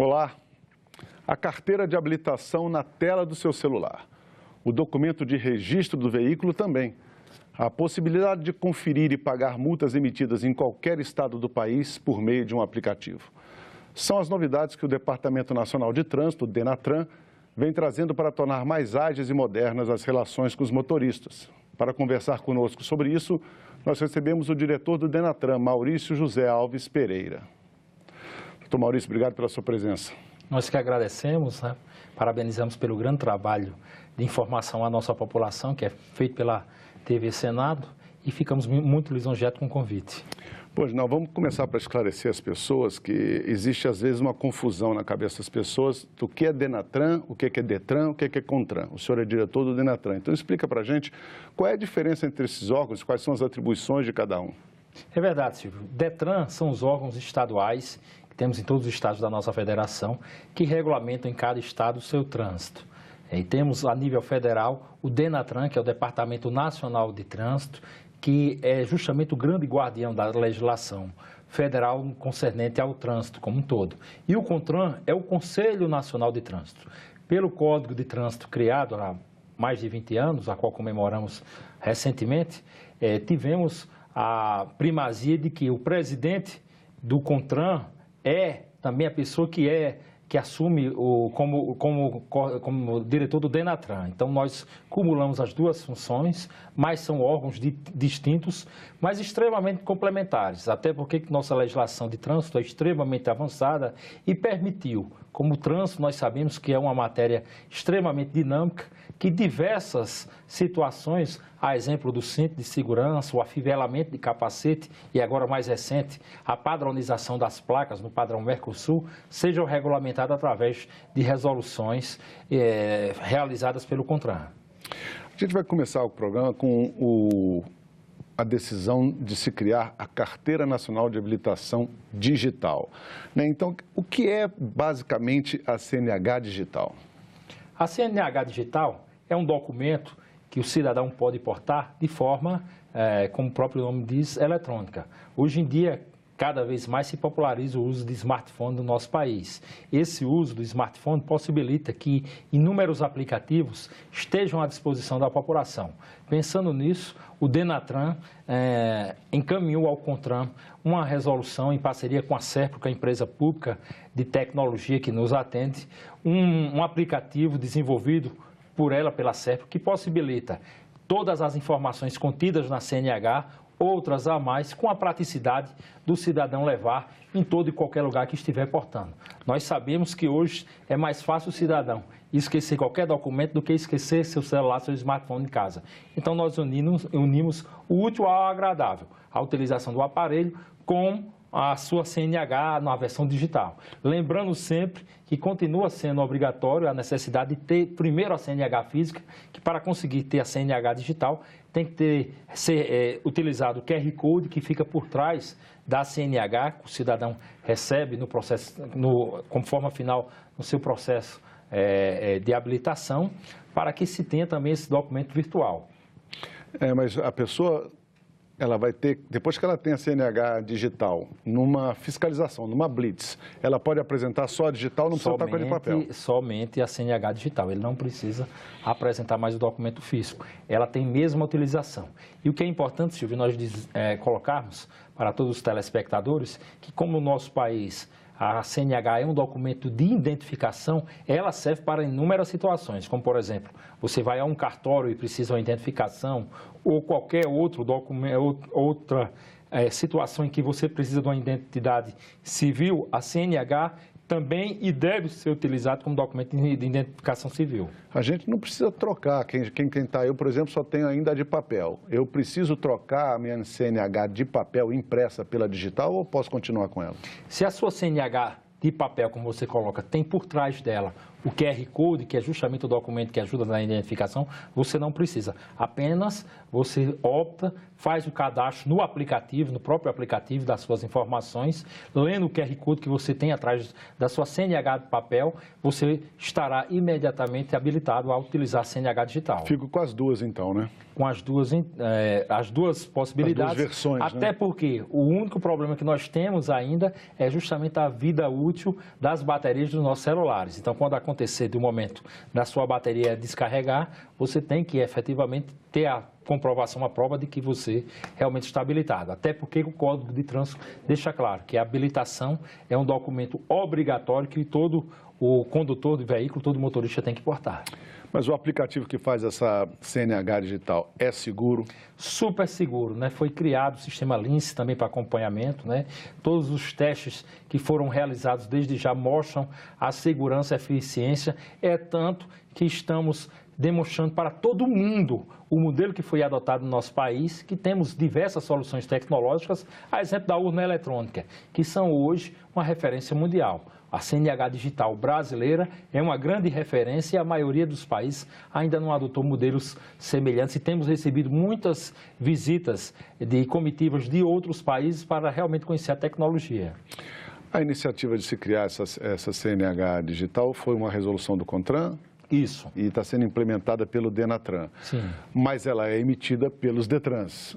Olá! A carteira de habilitação na tela do seu celular. O documento de registro do veículo também. A possibilidade de conferir e pagar multas emitidas em qualquer estado do país por meio de um aplicativo. São as novidades que o Departamento Nacional de Trânsito, o DENATRAN, vem trazendo para tornar mais ágeis e modernas as relações com os motoristas. Para conversar conosco sobre isso, nós recebemos o diretor do DENATRAN, Maurício José Alves Pereira. Doutor Maurício, obrigado pela sua presença. Nós que agradecemos, parabenizamos pelo grande trabalho de informação à nossa população, que é feito pela TV Senado, e ficamos muito lisonjeados com o convite. Pois não, vamos começar para esclarecer as pessoas que existe às vezes uma confusão na cabeça das pessoas do que é DENATRAN, o que é DETRAN, o que é CONTRAN. O senhor é diretor do DENATRAN, então explica para a gente qual é a diferença entre esses órgãos, quais são as atribuições de cada um. É verdade, Silvio. DETRAN são os órgãos estaduais que temos em todos os estados da nossa federação, que regulamentam em cada estado o seu trânsito. E temos a nível federal o DENATRAN, que é o Departamento Nacional de Trânsito, que é justamente o grande guardião da legislação federal concernente ao trânsito como um todo. E o CONTRAN é o Conselho Nacional de Trânsito. Pelo Código de Trânsito criado há mais de 20 anos, a qual comemoramos recentemente, tivemos a primazia de que o presidente do CONTRAN é também a pessoa que assume como diretor do DENATRAN. Então, nós cumulamos as duas funções, mas são órgãos distintos, mas extremamente complementares, até porque nossa legislação de trânsito é extremamente avançada e permitiu, como o trânsito nós sabemos que é uma matéria extremamente dinâmica, que diversas situações, a exemplo do cinto de segurança, o afivelamento de capacete e agora mais recente, a padronização das placas no padrão Mercosul, sejam regulamentadas através de resoluções realizadas pelo CONTRAN. A gente vai começar o programa com a decisão de se criar a Carteira Nacional de Habilitação Digital. Então, o que é basicamente a CNH Digital? A CNH Digital é um documento que o cidadão pode portar de forma, como o próprio nome diz, eletrônica. Hoje em dia, cada vez mais se populariza o uso de smartphone no nosso país. Esse uso do smartphone possibilita que inúmeros aplicativos estejam à disposição da população. Pensando nisso, o DENATRAN encaminhou ao CONTRAN uma resolução em parceria com a Serpro, que é a empresa pública de tecnologia que nos atende, um aplicativo desenvolvido por ela, pela Serpro, que possibilita todas as informações contidas na CNH, outras a mais, com a praticidade do cidadão levar em todo e qualquer lugar que estiver portando. Nós sabemos que hoje é mais fácil o cidadão esquecer qualquer documento do que esquecer seu celular, seu smartphone em casa. Então, nós unimos o útil ao agradável, a utilização do aparelho com a sua CNH na versão digital. Lembrando sempre que continua sendo obrigatório a necessidade de ter primeiro a CNH física, que para conseguir ter a CNH digital tem que ser utilizado o QR Code que fica por trás da CNH, que o cidadão recebe no processo, como forma final no seu processo de habilitação, para que se tenha também esse documento virtual. Mas a pessoa, ela vai ter, depois que ela tem a CNH digital, numa fiscalização, numa blitz, ela pode apresentar só a digital, não precisa estar com a de papel? Somente a CNH digital, ele não precisa apresentar mais o documento físico. Ela tem mesma utilização. E o que é importante, Silvio, nós colocarmos para todos os telespectadores, que como no nosso país a CNH é um documento de identificação, ela serve para inúmeras situações, como por exemplo, você vai a um cartório e precisa de uma identificação, ou qualquer outro documento, outra situação em que você precisa de uma identidade civil, a CNH também e deve ser utilizado como documento de identificação civil. A gente não precisa trocar. Quem está, eu, por exemplo, só tenho ainda a de papel. Eu preciso trocar a minha CNH de papel impressa pela digital ou posso continuar com ela? Se a sua CNH de papel, como você coloca, tem por trás dela o QR Code, que é justamente o documento que ajuda na identificação, você não precisa. Apenas você opta, faz o cadastro no aplicativo, no próprio aplicativo das suas informações, lendo o QR Code que você tem atrás da sua CNH de papel, você estará imediatamente habilitado a utilizar a CNH digital. Fico com as duas então, né? Com as duas possibilidades. As duas versões, até né? Porque o único problema que nós temos ainda é justamente a vida útil das baterias dos nossos celulares. Então, quando acontecer do momento da sua bateria descarregar, você tem que efetivamente ter a comprovação, a prova de que você realmente está habilitado. Até porque o Código de Trânsito deixa claro que a habilitação é um documento obrigatório que todo o condutor do veículo, todo motorista tem que portar. Mas o aplicativo que faz essa CNH digital é seguro? Super seguro, né? Foi criado o sistema Lince também para acompanhamento, né? Todos os testes que foram realizados desde já mostram a segurança e a eficiência. É tanto que estamos demonstrando para todo mundo o modelo que foi adotado no nosso país, que temos diversas soluções tecnológicas, a exemplo da urna eletrônica, que são hoje uma referência mundial. A CNH digital brasileira é uma grande referência e a maioria dos países ainda não adotou modelos semelhantes e temos recebido muitas visitas de comitivas de outros países para realmente conhecer a tecnologia. A iniciativa de se criar essa CNH digital foi uma resolução do CONTRAN? Isso. E está sendo implementada pelo DENATRAN. Sim. Mas ela é emitida pelos DETRANs.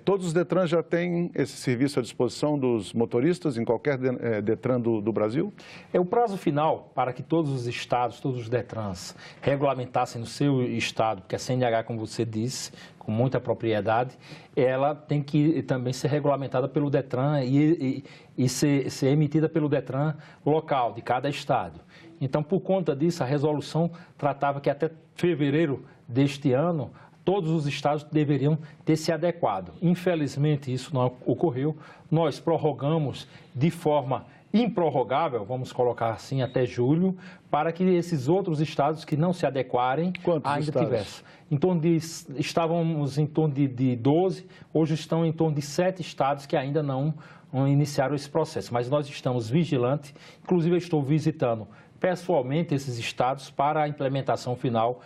Todos os DETRANs já têm esse serviço à disposição dos motoristas em qualquer DETRAN do Brasil? O prazo final para que todos os estados, todos os DETRANs regulamentassem no seu estado, porque a CNH, como você disse, com muita propriedade, ela tem que também ser regulamentada pelo DETRAN e ser emitida pelo DETRAN local de cada estado. Então, por conta disso, a resolução tratava que até fevereiro deste ano, todos os estados deveriam ter se adequado. Infelizmente, isso não ocorreu. Nós prorrogamos de forma improrrogável, vamos colocar assim, até julho, para que esses outros estados que não se adequarem ainda tivessem. Estávamos em torno de 12, hoje estão em torno de 7 estados que ainda não iniciaram esse processo. Mas nós estamos vigilantes, inclusive eu estou visitando pessoalmente esses estados para a implementação final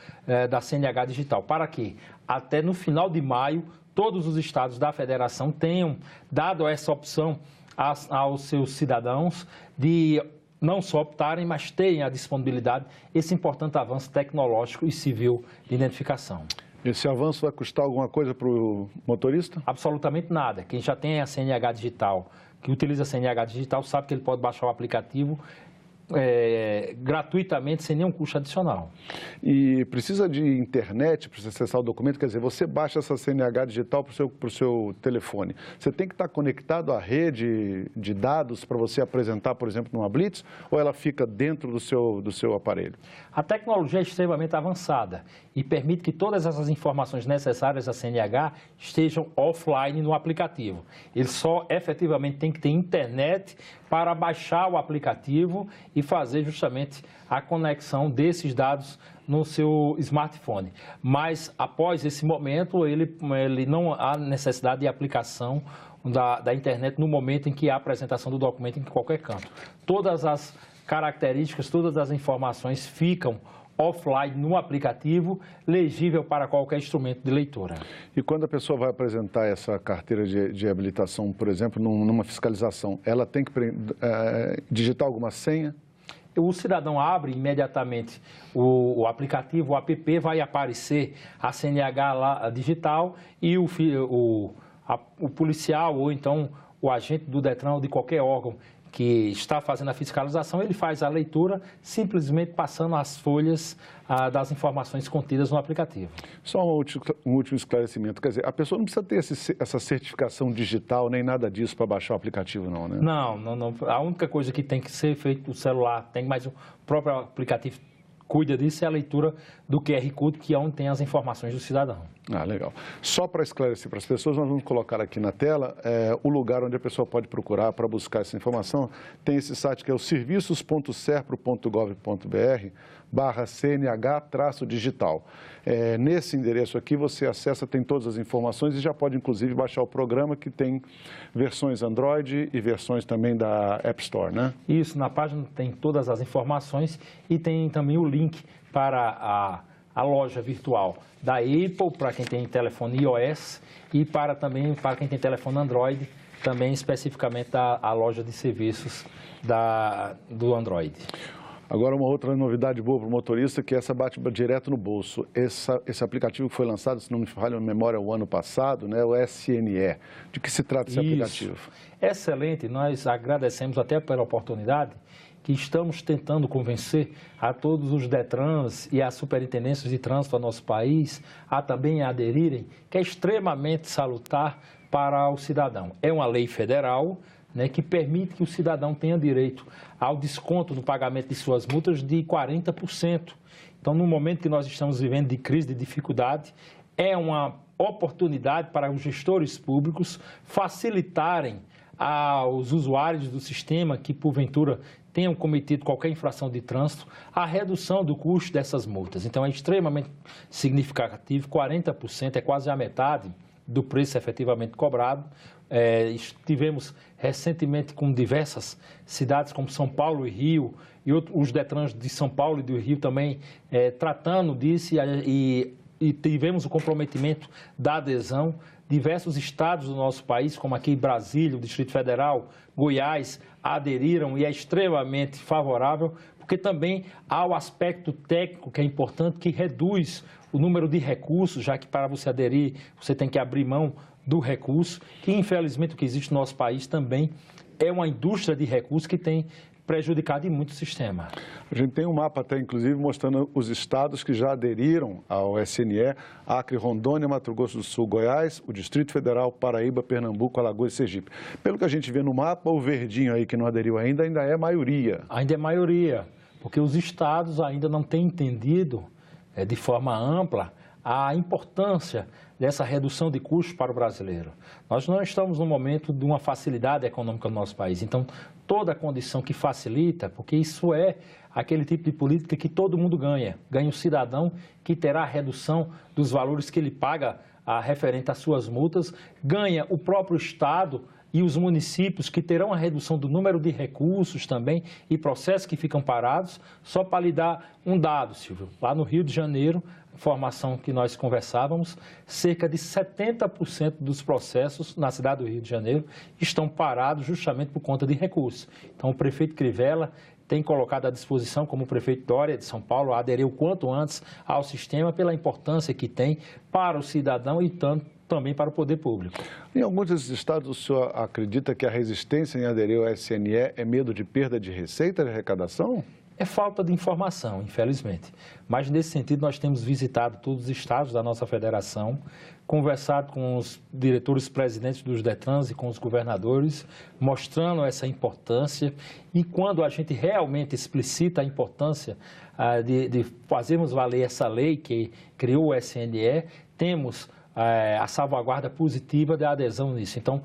da CNH digital. Para que até no final de maio todos os estados da federação tenham dado essa opção aos seus cidadãos de não só optarem, mas terem a disponibilidade, esse importante avanço tecnológico e civil de identificação. Esse avanço vai custar alguma coisa para o motorista? Absolutamente nada. Quem já tem a CNH digital, que utiliza a CNH digital, sabe que ele pode baixar o aplicativo gratuitamente, sem nenhum custo adicional. E precisa de internet para acessar o documento? Quer dizer, você baixa essa CNH digital para o seu telefone. Você tem que estar conectado à rede de dados para você apresentar, por exemplo, numa Blitz, ou ela fica dentro do seu aparelho? A tecnologia é extremamente avançada e permite que todas essas informações necessárias à CNH estejam offline no aplicativo. Ele só efetivamente tem que ter internet para baixar o aplicativo e fazer justamente a conexão desses dados no seu smartphone. Mas, após esse momento, ele não há necessidade de aplicação da internet no momento em que há a apresentação do documento em qualquer canto. Todas as características, todas as informações ficam offline no aplicativo, legível para qualquer instrumento de leitura. E quando a pessoa vai apresentar essa carteira de habilitação, por exemplo, numa fiscalização, ela tem que digitar alguma senha? O cidadão abre imediatamente o aplicativo, o app, vai aparecer a CNH lá digital e o policial ou então o agente do DETRAN ou de qualquer órgão que está fazendo a fiscalização, ele faz a leitura simplesmente passando as folhas das informações contidas no aplicativo. Só um último esclarecimento, quer dizer, a pessoa não precisa ter essa certificação digital nem nada disso para baixar o aplicativo não, né? Não. A única coisa que tem que ser feita no celular, mas o próprio aplicativo cuida disso, é a leitura do QR Code, que é onde tem as informações do cidadão. Legal. Só para esclarecer para as pessoas, nós vamos colocar aqui na tela o lugar onde a pessoa pode procurar para buscar essa informação. Tem esse site que é o serviços.serpro.gov.br. www.cnh-digital. Nesse endereço aqui você acessa, tem todas as informações e já pode inclusive baixar o programa que tem versões Android e versões também da App Store, né? Isso, na página tem todas as informações e tem também o link para a loja virtual da Apple, para quem tem telefone iOS e também para quem tem telefone Android, também especificamente a loja de serviços do Android. Agora, uma outra novidade boa para o motorista, que essa bate direto no bolso. Esse aplicativo que foi lançado, se não me falha a memória, o ano passado, né, o SNE. De que se trata esse aplicativo? Excelente, nós agradecemos até pela oportunidade que estamos tentando convencer a todos os DETRANs e as superintendências de trânsito do nosso país a também aderirem, que é extremamente salutar para o cidadão. É uma lei federal, né, que permite que o cidadão tenha direito ao desconto no pagamento de suas multas de 40%. Então, no momento que nós estamos vivendo de crise, de dificuldade, é uma oportunidade para os gestores públicos facilitarem aos usuários do sistema que, porventura, tenham cometido qualquer infração de trânsito, a redução do custo dessas multas. Então, é extremamente significativo, 40%, é quase a metade do preço efetivamente cobrado. Estivemos recentemente com diversas cidades como São Paulo e Rio, e os DETRANs de São Paulo e do Rio também tratando disso e tivemos o comprometimento da adesão. Diversos estados do nosso país, como aqui Brasília, o Distrito Federal, Goiás, aderiram e é extremamente favorável, porque também há o aspecto técnico que é importante, que reduz o número de recursos, já que para você aderir você tem que abrir mão do recurso, que infelizmente o que existe no nosso país também é uma indústria de recursos que tem prejudicado muito o sistema. A gente tem um mapa até, inclusive, mostrando os estados que já aderiram ao SNE: Acre, Rondônia, Mato Grosso do Sul, Goiás, o Distrito Federal, Paraíba, Pernambuco, Alagoas e Sergipe. Pelo que a gente vê no mapa, o verdinho aí que não aderiu ainda é maioria. Ainda é maioria, porque os estados ainda não têm entendido de forma ampla a importância dessa redução de custos para o brasileiro. Nós não estamos no momento de uma facilidade econômica no nosso país, então toda a condição que facilita, porque isso é aquele tipo de política que todo mundo ganha. Ganha o cidadão que terá a redução dos valores que ele paga referente às suas multas, ganha o próprio Estado e os municípios que terão a redução do número de recursos também e processos que ficam parados. Só para lhe dar um dado, Silvio, lá no Rio de Janeiro, informação que nós conversávamos, cerca de 70% dos processos na cidade do Rio de Janeiro estão parados justamente por conta de recursos. Então, o prefeito Crivella tem colocado à disposição, como o prefeito Dória de São Paulo, aderir o quanto antes ao sistema pela importância que tem para o cidadão e também para o poder público. Em alguns desses estados, o senhor acredita que a resistência em aderir ao SNE é medo de perda de receita, de arrecadação? É falta de informação, infelizmente. Mas, nesse sentido, nós temos visitado todos os estados da nossa federação, conversado com os diretores presidentes dos DETRANs e com os governadores, mostrando essa importância. E quando a gente realmente explicita a importância de fazermos valer essa lei que criou o SNE, temos a salvaguarda positiva da adesão nisso. Então,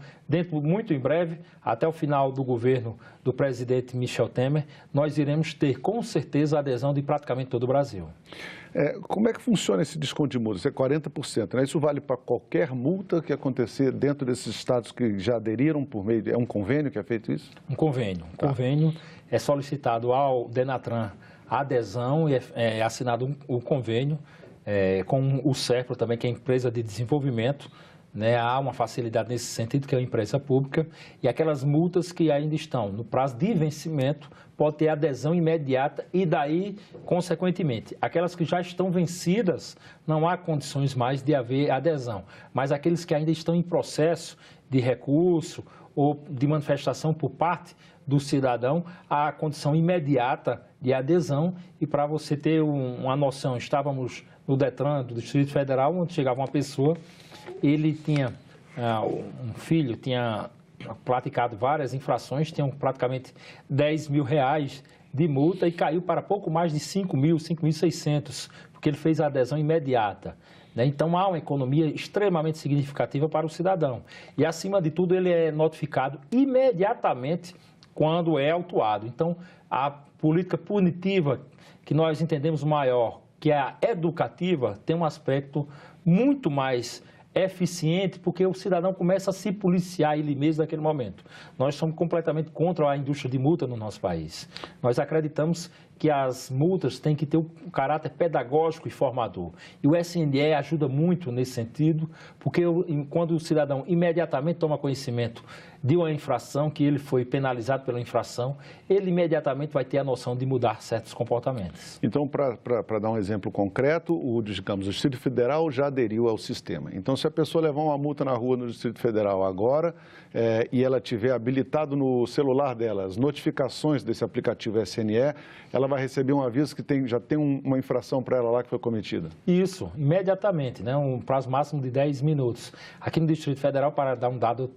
muito em breve, até o final do governo do presidente Michel Temer, nós iremos ter com certeza a adesão de praticamente todo o Brasil. Como é que funciona esse desconto de multa? Isso é 40%, né? Isso vale para qualquer multa que acontecer dentro desses estados que já aderiram por meio de... É um convênio que é feito isso? Um convênio. Um convênio é solicitado ao Denatran a adesão e é assinado o convênio com o CERPRO também, que é a empresa de desenvolvimento, né? Há uma facilidade nesse sentido, que é uma empresa pública, e aquelas multas que ainda estão no prazo de vencimento pode ter adesão imediata e daí, consequentemente, aquelas que já estão vencidas, não há condições mais de haver adesão, mas aqueles que ainda estão em processo de recurso ou de manifestação por parte do cidadão, há a condição imediata de adesão. E para você ter uma noção, estávamos no DETRAN do Distrito Federal, onde chegava uma pessoa, ele tinha um filho, tinha praticado várias infrações, tinham praticamente 10 mil reais de multa e caiu para pouco mais de 5.600, porque ele fez a adesão imediata. Então, há uma economia extremamente significativa para o cidadão. E, acima de tudo, ele é notificado imediatamente quando é autuado. Então, a política punitiva, que nós entendemos maior, que é a educativa, tem um aspecto muito mais eficiente, porque o cidadão começa a se policiar ele mesmo naquele momento. Nós somos completamente contra a indústria de multa no nosso país. Nós acreditamos que as multas têm que ter um caráter pedagógico e formador. E o SNE ajuda muito nesse sentido, porque quando o cidadão imediatamente toma conhecimento de uma infração, que ele foi penalizado pela infração, ele imediatamente vai ter a noção de mudar certos comportamentos. Então, para dar um exemplo concreto, o Distrito Federal já aderiu ao sistema. Então, se a pessoa levar uma multa na rua no Distrito Federal agora e ela tiver habilitado no celular dela as notificações desse aplicativo SNE, ela vai receber um aviso que já tem uma infração para ela lá que foi cometida. Isso, imediatamente, né? Um prazo máximo de 10 minutos. Aqui no Distrito Federal, para dar um dado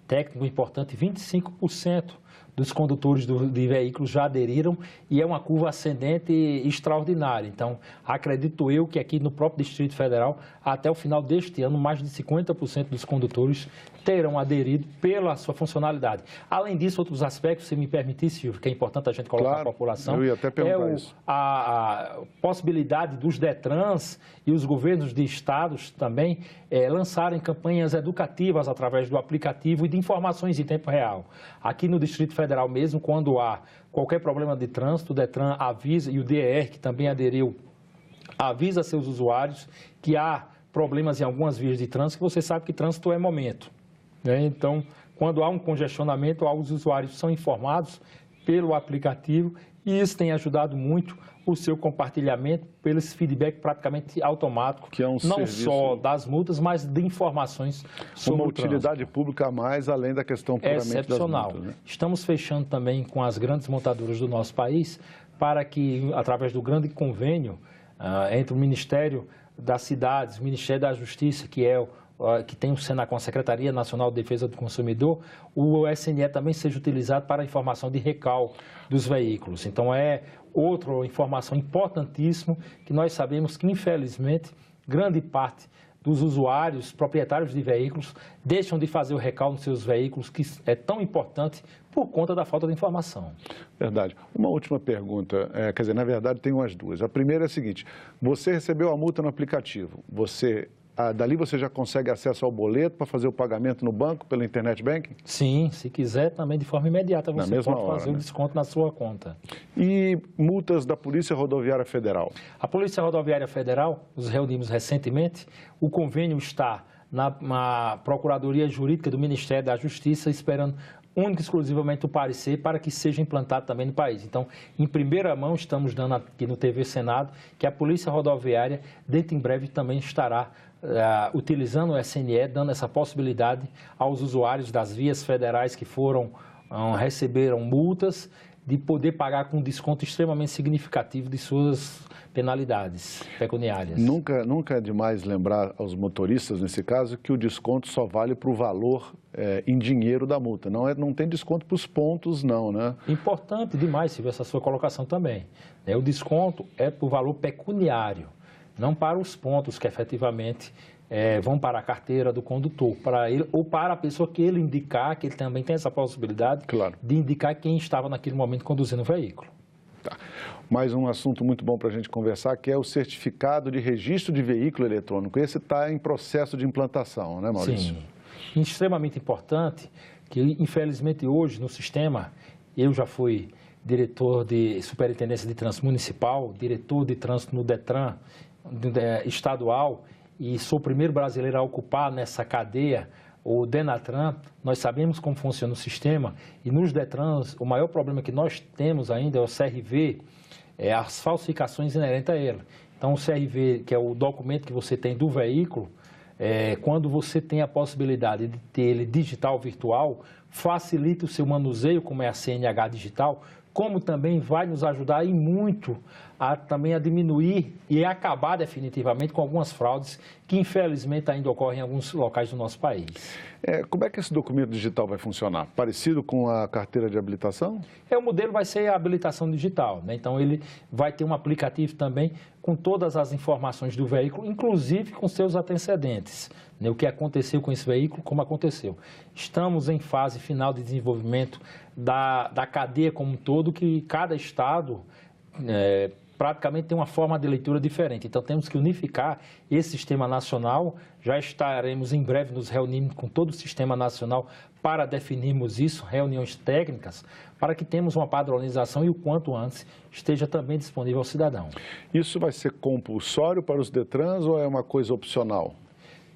técnico importante, 25% dos condutores de veículos já aderiram e é uma curva ascendente extraordinária. Então, acredito eu que aqui no próprio Distrito Federal, até o final deste ano, mais de 50% dos condutores terão aderido pela sua funcionalidade. Além disso, outros aspectos, se me permitir, Silvio, que é importante a gente colocar na população, eu ia até perguntar isso. A possibilidade dos DETRANs e os governos de estados também lançarem campanhas educativas através do aplicativo e de informações em tempo real. Aqui no Distrito Federal mesmo, quando há qualquer problema de trânsito, o DETRAN avisa, e o DER, que também aderiu, avisa seus usuários que há problemas em algumas vias de trânsito, que você sabe que trânsito é momento. Então, quando há um congestionamento, os usuários são informados pelo aplicativo e isso tem ajudado muito o seu compartilhamento pelo esse feedback praticamente automático, que é um não serviço... só das multas, mas de informações sobre uma utilidade pública a mais, além da questão puramente excepcional. Das multas, né? Estamos fechando também com as grandes montadoras do nosso país para que, através do grande convênio entre o Ministério das Cidades, o Ministério da Justiça, que tem o Senacom, Secretaria Nacional de Defesa do Consumidor, o SNE também seja utilizado para a informação de recal dos veículos. Então, é outra informação importantíssima que nós sabemos que, infelizmente, grande parte dos usuários, proprietários de veículos, deixam de fazer o recal nos seus veículos, que é tão importante por conta da falta de informação. Verdade. Uma última pergunta, quer dizer, na verdade tem umas duas. A primeira é a seguinte: você recebeu a multa no aplicativo, dali você já consegue acesso ao boleto para fazer o pagamento no banco pelo Internet Banking? Sim, se quiser também de forma imediata você pode fazer o desconto na sua conta. E multas da Polícia Rodoviária Federal? A Polícia Rodoviária Federal, nos reunimos recentemente, o convênio está na Procuradoria Jurídica do Ministério da Justiça esperando única e exclusivamente o parecer para que seja implantado também no país. Então, em primeira mão, estamos dando aqui no TV Senado que a Polícia Rodoviária, dentro em breve, também estará utilizando o SNE, dando essa possibilidade aos usuários das vias federais que receberam multas, de poder pagar com um desconto extremamente significativo de suas penalidades pecuniárias. Nunca é demais lembrar aos motoristas, nesse caso, que o desconto só vale para o valor em dinheiro da multa. Não tem desconto para os pontos, não, né? Importante demais, Silvio, essa sua colocação também. O desconto é para o valor pecuniário, não para os pontos que efetivamente vão para a carteira do condutor, para ele, ou para a pessoa que ele indicar, que ele também tem essa possibilidade de indicar quem estava naquele momento conduzindo o veículo. Tá. Mais um assunto muito bom para a gente conversar, que é o certificado de registro de veículo eletrônico. Esse está em processo de implantação, né, Maurício? Sim, extremamente importante, que infelizmente hoje no sistema, eu já fui diretor de Superintendência de Trânsito Municipal, diretor de Trânsito no DETRAN estadual, e sou o primeiro brasileiro a ocupar nessa cadeia o DENATRAN. Nós sabemos como funciona o sistema e nos DETRANs o maior problema que nós temos ainda é o CRV, as falsificações inerentes a ele. Então o CRV, que é o documento que você tem do veículo, quando você tem a possibilidade de ter ele digital virtual, facilita o seu manuseio, como é a CNH digital, como também vai nos ajudar e muito também a diminuir e acabar definitivamente com algumas fraudes que, infelizmente, ainda ocorrem em alguns locais do nosso país. Como é que esse documento digital vai funcionar? Parecido com a carteira de habilitação? O modelo vai ser a habilitação digital, né? Então, ele vai ter um aplicativo também com todas as informações do veículo, inclusive com seus antecedentes, né? O que aconteceu com esse veículo, como aconteceu. Estamos em fase final de desenvolvimento da cadeia como um todo, que cada estado praticamente tem uma forma de leitura diferente. Então, temos que unificar esse sistema nacional. Já estaremos em breve nos reunindo com todo o sistema nacional para definirmos isso, reuniões técnicas, para que tenhamos uma padronização e o quanto antes esteja também disponível ao cidadão. Isso vai ser compulsório para os Detrans ou é uma coisa opcional?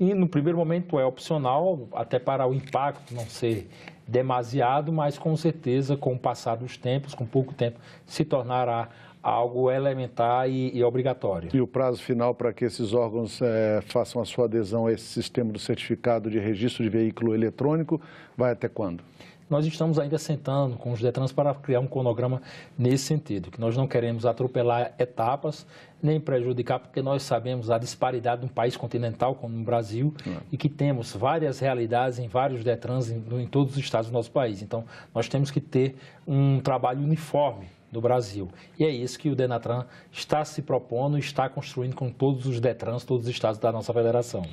E no primeiro momento é opcional, até para o impacto não ser demasiado, mas com certeza, com o passar dos tempos, com pouco tempo, se tornará algo elementar e obrigatório. E o prazo final para que esses órgãos façam a sua adesão a esse sistema do certificado de registro de veículo eletrônico vai até quando? Nós estamos ainda sentando com os Detrans para criar um cronograma nesse sentido, que nós não queremos atropelar etapas, nem prejudicar, porque nós sabemos a disparidade de um país continental como no Brasil e que temos várias realidades em vários Detrans em todos os estados do nosso país. Então, nós temos que ter um trabalho uniforme do Brasil. E é isso que o Denatran está se propondo e está construindo com todos os Detrans, todos os estados da nossa federação.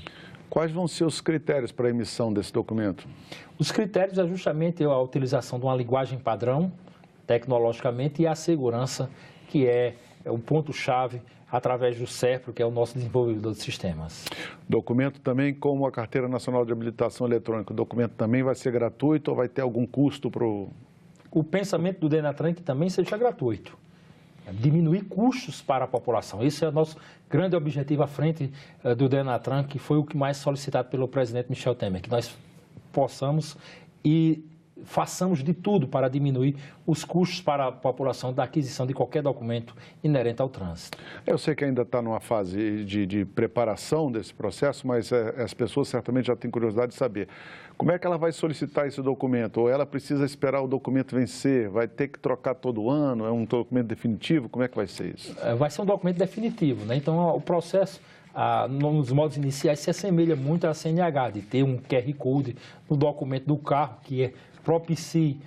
Quais vão ser os critérios para a emissão desse documento? Os critérios é justamente a utilização de uma linguagem padrão, tecnologicamente, e a segurança, que é o ponto-chave através do SERPRO, que é o nosso desenvolvedor de sistemas. Documento também, como a Carteira Nacional de Habilitação Eletrônica, o documento também vai ser gratuito ou vai ter algum custo para o... O pensamento do Denatran é que também seja gratuito. Diminuir custos para a população. Esse é o nosso grande objetivo à frente do Denatran, que foi o que mais solicitado pelo presidente Michel Temer, que nós possamos e façamos de tudo para diminuir os custos para a população da aquisição de qualquer documento inerente ao trânsito. Eu sei que ainda está numa fase de preparação desse processo, mas as pessoas certamente já têm curiosidade de saber como é que ela vai solicitar esse documento, ou ela precisa esperar o documento vencer, vai ter que trocar todo ano, é um documento definitivo, como é que vai ser isso? Vai ser um documento definitivo, né? Então o processo nos modos iniciais se assemelha muito à CNH, de ter um QR Code no documento do carro, que propicie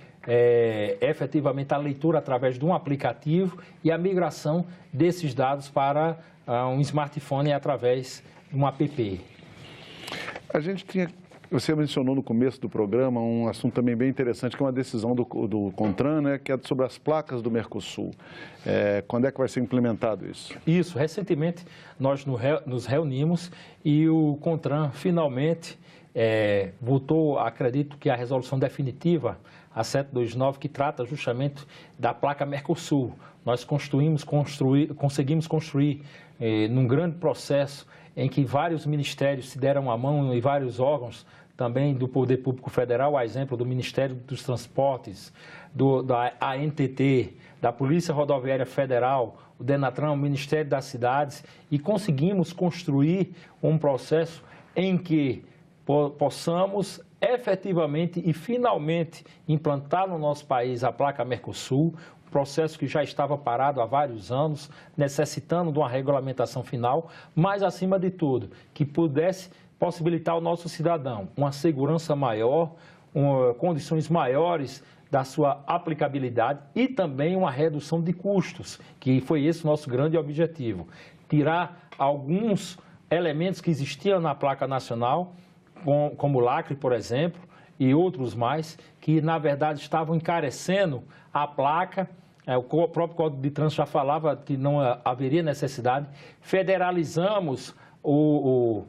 efetivamente a leitura através de um aplicativo e a migração desses dados para um smartphone através de um app. Você mencionou no começo do programa um assunto também bem interessante, que é uma decisão do CONTRAN, né, que é sobre as placas do Mercosul. Quando é que vai ser implementado isso? Isso, recentemente nós nos reunimos e o CONTRAN finalmente votou, acredito que a resolução definitiva, a 729, que trata justamente da placa Mercosul. Nós conseguimos construir num grande processo em que vários ministérios se deram a mão e vários órgãos também do Poder Público Federal, a exemplo do Ministério dos Transportes, da ANTT, da Polícia Rodoviária Federal, o Denatran, o Ministério das Cidades, e conseguimos construir um processo em que possamos efetivamente e finalmente implantar no nosso país a placa Mercosul, um processo que já estava parado há vários anos, necessitando de uma regulamentação final, mas, acima de tudo, que pudesse possibilitar ao nosso cidadão uma segurança maior, condições maiores da sua aplicabilidade e também uma redução de custos, que foi esse o nosso grande objetivo. Tirar alguns elementos que existiam na placa nacional, como o lacre, por exemplo, e outros mais, que na verdade estavam encarecendo a placa. O próprio Código de Trânsito já falava que não haveria necessidade. Federalizamos o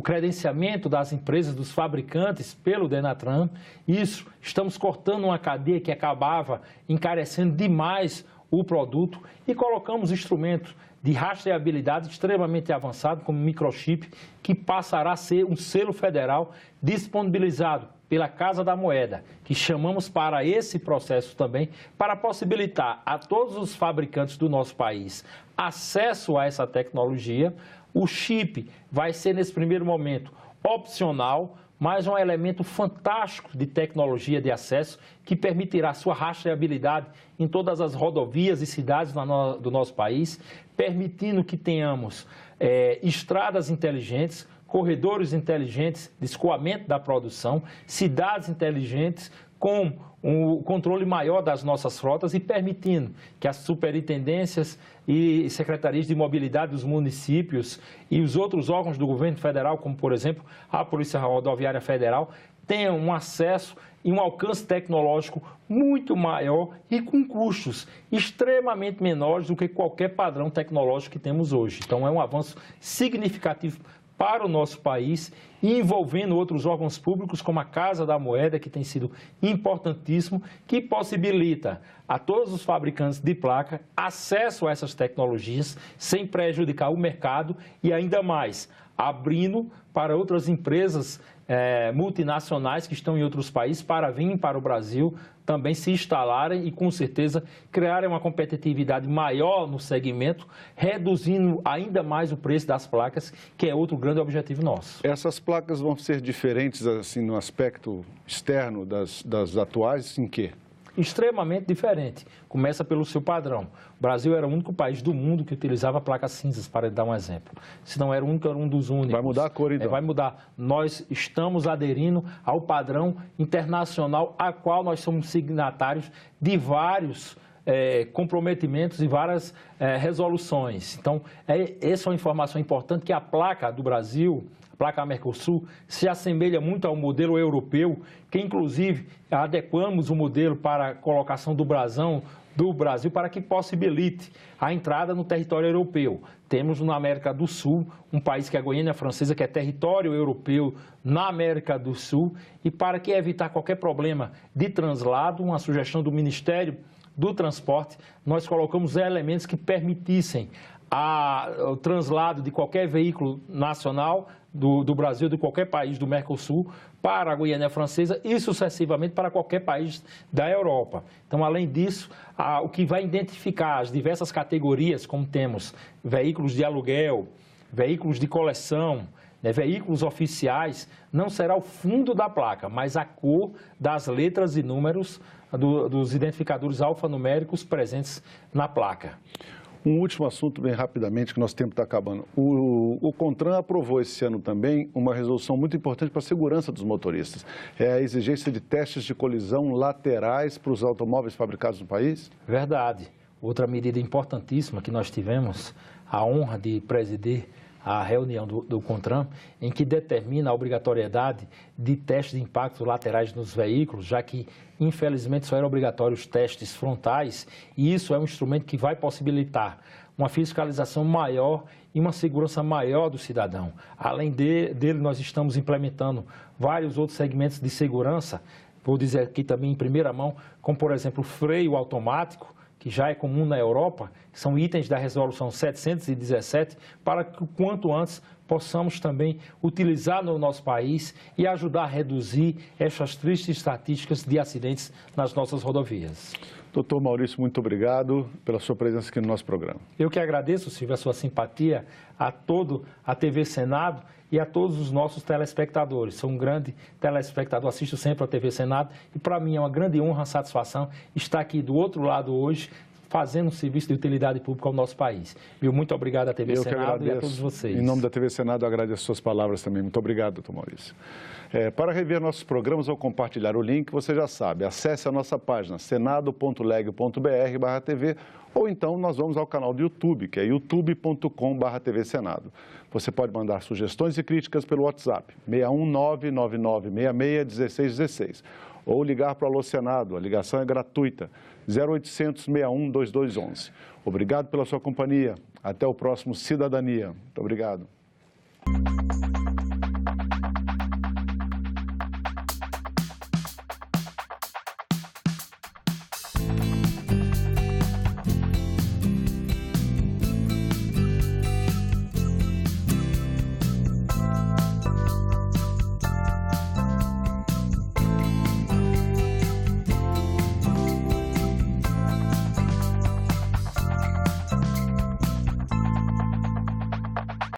credenciamento das empresas, dos fabricantes, pelo Denatran. Isso, estamos cortando uma cadeia que acabava encarecendo demais o produto e colocamos instrumentos de rastreabilidade extremamente avançado, como microchip, que passará a ser um selo federal disponibilizado pela Casa da Moeda, que chamamos para esse processo também, para possibilitar a todos os fabricantes do nosso país acesso a essa tecnologia. O chip vai ser, nesse primeiro momento, opcional, mas um elemento fantástico de tecnologia de acesso que permitirá sua rastreabilidade em todas as rodovias e cidades do nosso país, permitindo que tenhamos estradas inteligentes, corredores inteligentes de escoamento da produção, cidades inteligentes com um controle maior das nossas frotas e permitindo que as superintendências e secretarias de mobilidade dos municípios e os outros órgãos do governo federal, como, por exemplo, a Polícia Rodoviária Federal, tenham um acesso e um alcance tecnológico muito maior e com custos extremamente menores do que qualquer padrão tecnológico que temos hoje. Então, é um avanço significativo para o nosso país, envolvendo outros órgãos públicos, como a Casa da Moeda, que tem sido importantíssimo, que possibilita a todos os fabricantes de placa acesso a essas tecnologias, sem prejudicar o mercado e, ainda mais, abrindo para outras empresas multinacionais que estão em outros países para virem para o Brasil também se instalarem e, com certeza, criarem uma competitividade maior no segmento, reduzindo ainda mais o preço das placas, que é outro grande objetivo nosso. Essas placas vão ser diferentes, assim, no aspecto externo das atuais, em quê? Extremamente diferente. Começa pelo seu padrão. O Brasil era o único país do mundo que utilizava placas cinzas, para dar um exemplo. Se não era o único, era um dos únicos. Vai mudar a cor, então? Vai mudar. Nós estamos aderindo ao padrão internacional, a qual nós somos signatários de vários comprometimentos e várias resoluções. Então, essa é uma informação importante, que a placa do Brasil, a placa Mercosul, se assemelha muito ao modelo europeu, que inclusive adequamos o modelo para a colocação do brasão do Brasil para que possibilite a entrada no território europeu. Temos na América do Sul um país que é a Guiana Francesa, que é território europeu na América do Sul, e para que evitar qualquer problema de translado, uma sugestão do Ministério do Transporte, nós colocamos elementos que permitissem o translado de qualquer veículo nacional do Brasil, de qualquer país do Mercosul, para a Guiana Francesa e sucessivamente para qualquer país da Europa. Então, além disso, o que vai identificar as diversas categorias, como temos veículos de aluguel, veículos de coleção, veículos oficiais, não será o fundo da placa, mas a cor das letras e números dos identificadores alfanuméricos presentes na placa. Um último assunto, bem rapidamente, que nosso tempo está acabando. O CONTRAN aprovou esse ano também uma resolução muito importante para a segurança dos motoristas. É a exigência de testes de colisão laterais para os automóveis fabricados no país? Verdade. Outra medida importantíssima que nós tivemos a honra de presidir a reunião do CONTRAN, em que determina a obrigatoriedade de testes de impacto laterais nos veículos, já que, infelizmente, só eram obrigatórios os testes frontais, e isso é um instrumento que vai possibilitar uma fiscalização maior e uma segurança maior do cidadão. Além dele, nós estamos implementando vários outros segmentos de segurança, vou dizer aqui também em primeira mão, como, por exemplo, o freio automático, que já é comum na Europa, são itens da Resolução 717, para que, quanto antes, possamos também utilizar no nosso país e ajudar a reduzir essas tristes estatísticas de acidentes nas nossas rodovias. Doutor Maurício, muito obrigado pela sua presença aqui no nosso programa. Eu que agradeço, Silvio, a sua simpatia, a TV Senado e a todos os nossos telespectadores. Sou um grande telespectador, assisto sempre a TV Senado e para mim é uma grande honra, uma satisfação estar aqui do outro lado hoje, fazendo um serviço de utilidade pública ao nosso país. Muito obrigado à TV Senado e a todos vocês. Em nome da TV Senado, eu agradeço suas palavras também. Muito obrigado, doutor Maurício. Para rever nossos programas ou compartilhar o link, você já sabe, acesse a nossa página senado.leg.br/TV ou então nós vamos ao canal do YouTube, que é youtube.com/TV Senado. Você pode mandar sugestões e críticas pelo WhatsApp, 619-9966-1616, ou ligar para o Alô Senado, a ligação é gratuita, 0800 61 2211. Obrigado pela sua companhia. Até o próximo Cidadania. Muito obrigado.